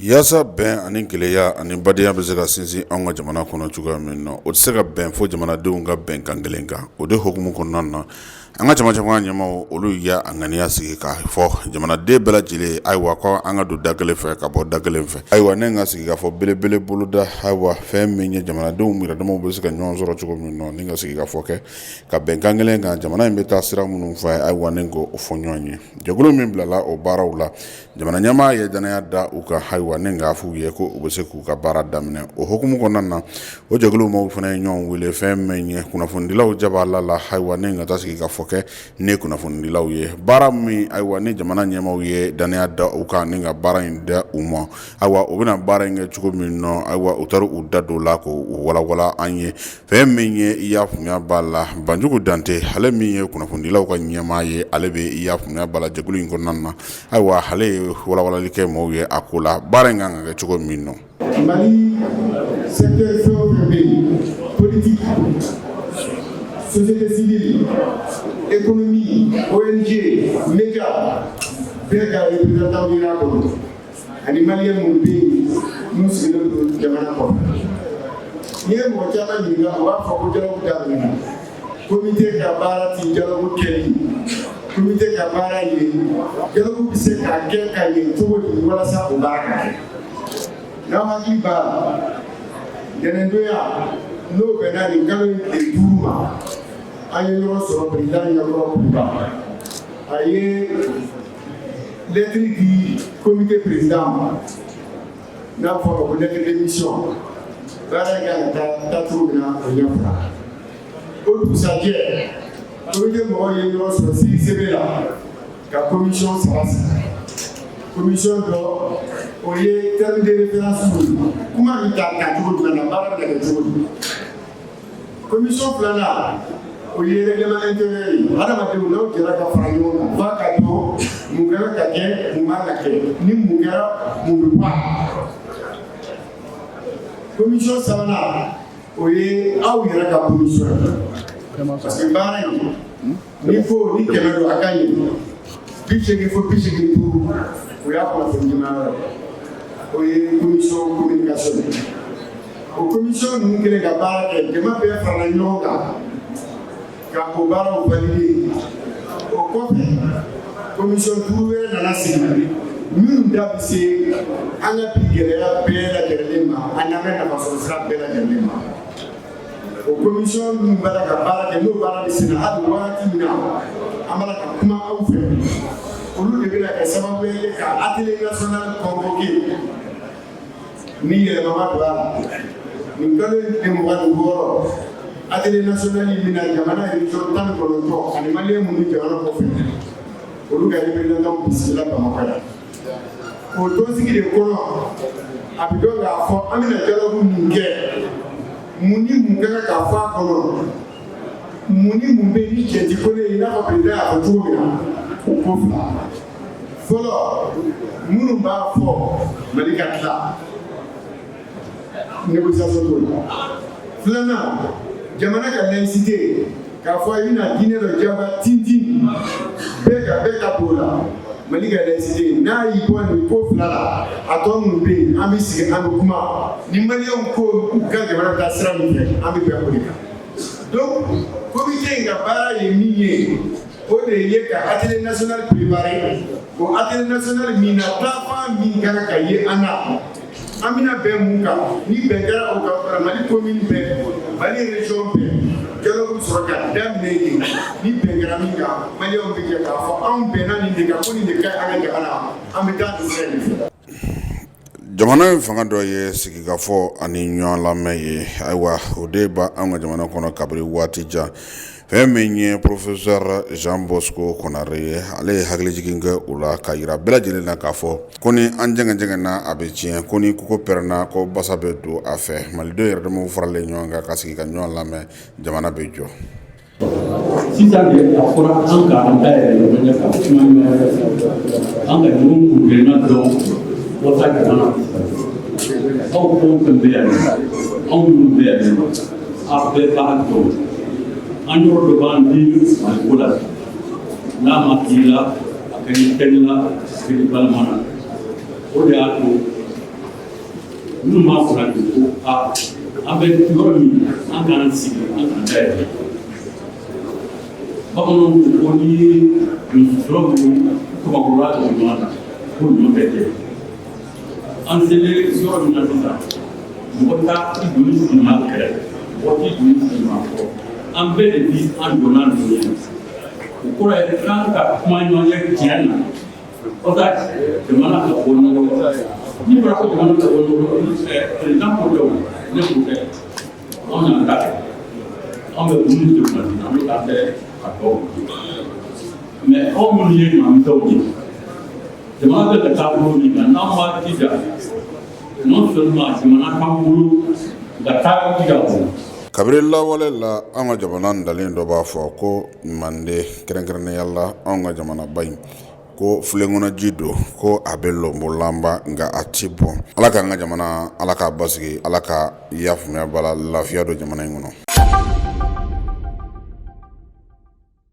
Yasa ben ani geleya ani badenya bɛ se ka sinsin an ka jamana kɔnɔ cogoya min na o tɛ se ka bɛn fo jamanadenw ka bɛn kan kelen kan o de hukumu kɔnɔna na an ka caman ɲɛmaw olu ya a ŋaniya sigi ka fɔ jamanaden bɛɛ lajɛlen ayiwa ko an ka don da kelen fɛ ka bɔ da kelen fɛ ayiwa ne ka sigi ka fɔ belebele boloda ayiwa fɛn min ye jamanadenw yɛrɛdamaw bɛ se ka ɲɔgɔn sɔrɔ cogo min na ni ka sigi ka fɔ kɛ ka bɛn kan kelen kan jamana in bɛ taa sira minnu fɛ ayiwa ne ko o fɔ ɲɔgɔn ye jɛkulu min bilala o baaraw la jamana ɲɛmaa ye danaya da u ka ayiwa ne k'a f'u ye ko u bɛ se k'u ka baara daminɛ o hukumu kɔnɔna na o jɛkulu maaw fana ye ɲɔgɔn wele fɛn min ye kunnafonidilaw jabala la ayiwa ne ka taa sigi ka fɔ kɛ ne kunnafonidilaw ye baara min ayiwa ni jamana ɲɛmaaw ye danaya da u kan ni ka baara in da u ma ayiwa u bɛna baara in kɛ cogo min na ayiwa u taara u da don la k'o walawala an ye fɛn min ye i y'a faamuya b'a la Banjugu Dante ale min ye kunnafonidilaw ka ɲɛmaa ye ale bɛ i y'a faamuya b'a la jɛkulu in kɔnɔna na ayiwa ale ye walawalali kɛ maaw ye a ko la baara in kan ka kɛ cogo min na Mali secteur fɛn o fɛn bɛ yen politique société civile économie ONG média bɛɛ ka représentant bɛ n'a kɔnɔ ani maliyɛn minnu bɛ yen n'u sigilen don jamana kɔnɔ n'i ye mɔgɔ caman ɲininka u b'a fɔ ko dialogue daminɛna comité ka baara ti dialogue kɛli comité ka baara ye dialogue bɛ se ka kɛ ka ɲɛ cogo di walasa o baara ka kɛ n'aw hakili b'a la ntɛnɛndonya n'o bɛnna nin kalo tile 5 ma an ye ɲɔgɔn sɔrɔ président Yankɔrɔ Kuliba a ye lettre di comité président ma n'a fɔra ko lettre de mission baara in kan ka taa cogo min na o ɲɛfɔra o dugusajɛ comité mɔgɔw ye ɲɔgɔn sɔrɔ CICB la ka commission saba sigi commission dɔ o ye terme de référence kuma bɛ ta cogo jumɛn na baara bɛ kɛ cogo di commission filanan o ye règlement intérieur ye adamadenw n'aw jɛra ka fara ɲɔgɔn kan f'a ka dɔn mun kɛra ka kɛ mun man ka kɛ ni mun kɛra mun bɛ bɔ commission sabanan o ye aw yɛrɛ ka commission parce que baara in ni fo ni kɛmɛ don a ka ɲɛ 80 fo 85 o y'a kunnafoni ɲɛmaa o ye commission communication o commission ninnu kelen ka baara kɛ jama bɛɛ farala ɲɔgɔn kan ka o baaraw valider o kɔfɛ commission 5 wɛrɛ nana sigi minnu da bɛ se an ka bi gɛlɛya bɛɛ lajɛlen ma an n'an ka nafasɔrɔ sira bɛɛ lajɛlen ma o commission minnu b'a ka baara kɛ n'o baara bɛ sen na hali wagati min na an b'a ka kuma aw fɛ olu de bɛna kɛ sababu ye ka atelier national convoqué ni yɛlɛma don a la nin kalo tile 26 atelier national in bɛna jamana région 19 ani maliyɛn minnu jamana kɔfɛ olu ka représentants bisimila Bamakɔ yan o tɔnsigi de kɔnɔ a bɛ dɔn k'a fɔ an bɛna dialogue min kɛ mun ni mun ka kan ka fɔ a kɔnɔ mun ni mun bɛ ni cɛ ti kɔnɔ i n'a fɔ président y'a fɔ cogo min na ko fila fɔlɔ minnu b'a fɔ Mali ka tila négociation t'o la filanan jamana ka laïcité k'a fɔ i bɛna diinɛ dɔ jaba tintin bɛɛ ka b'o la Mali ka laïcité n'a y'i bɔ nin ko fila la a tɔ minnu bɛ yen an bɛ sigi an bɛ kuma ni maliyɛnw ko u ka jamana taa sira min fɛ an bɛ bɛn o de kan donc comité in ka baara ye min ye o de ye ka atelier national préparé o atelier national min na taafan min kan ka ye an na an bɛna bɛn mun kan ni bɛn kɛra o kan Mali commune bɛɛ Mali région bɛɛ dialogue sɔrɔ ka daminɛ yen ni bɛn kɛra min kan maliyɛnw bɛ jɛ k'a fɔ anw bɛnna nin de kan ko nin de ka ɲi an ka jamana an bɛ taa nin sira in fɛ. Jamana in fanga dɔ ye sigikafɔ ani ɲɔgɔn lamɛn ye ayiwa o de b'a an ka jamana kɔnɔ kabiri waati jan fɛn min ye professeur Jean Bosco Konare ye ale ye hakilijigin kɛ o la ka yira bɛɛ lajɛlen na k'a fɔ ko ni an jɛngɛnna a bɛ tiɲɛ ko ni koko pɛrɛnna ko basa bɛ don a fɛ malidenw yɛrɛ damaw faralen ɲɔgɔn kan ka sigi ka ɲɔgɔn lamɛn jamana bɛ jɔ. Sisan de a fɔra an ka an dayɛlɛ ɲɔgɔn ɲɛ ka kuma ɲɔgɔn fɛ an ka ɲɔgɔn kunkilenna dɔn walasa jamana aw fɛn fɛn bɛ yan anw minnu bɛ yan a bɛɛ b'a dɔn an yɔrɔ dɔ b'an di Maliko la n'a ma k'i la a kɛ ni kɛli la a kɛ ni balima na o de y'a to minnu b'a fɔra de ko an bɛ yɔrɔ min an kana sigi an kana dayɛlɛ bamananw ko ni musosɔrɔ minnu kabakɔrɔya dɔ ɲɔgɔn na ko ɲɔ bɛɛ tɛ an selen yɔrɔ min na sisan mɔgɔ taa i joli sigi maa kɛrɛ mɔgɔ t'i joli sigi maa kɔrɔ an bɛɛ de bi an donna ninnu ye o kɔrɔ ye kan ka kuma ɲɔgɔn ye tiɲɛ na walasa jamana ka bɔ ɲɔgɔn kɔrɔ ni fɔra ko jamana ka bɔ ɲɔgɔn kɔrɔ président ko dɔw ne k'o kɛ anw y'an ta kɛ anw bɛ dumuni de kɔnɔ an bɛ taa kɛ a tɔw mɛ aw minnu ye ɲɔgɔnmisɛnw ye jamana bɛ ka taa bolo min kan n'an b'a jija non seulement jamana kan bolo ka taa jija o kabiri lawale la an ka jamana dalen dɔ b'a fɔ ko mande kɛrɛnkɛrɛnnenya la an ka jamana ba in ko filenkɔnɔji don ko a bɛ lɔnbolanba nka a ti bɔn ala k'an ka jamana ala k'a basigi ala ka yaafuya bala lafiya don jamana in kɔnɔ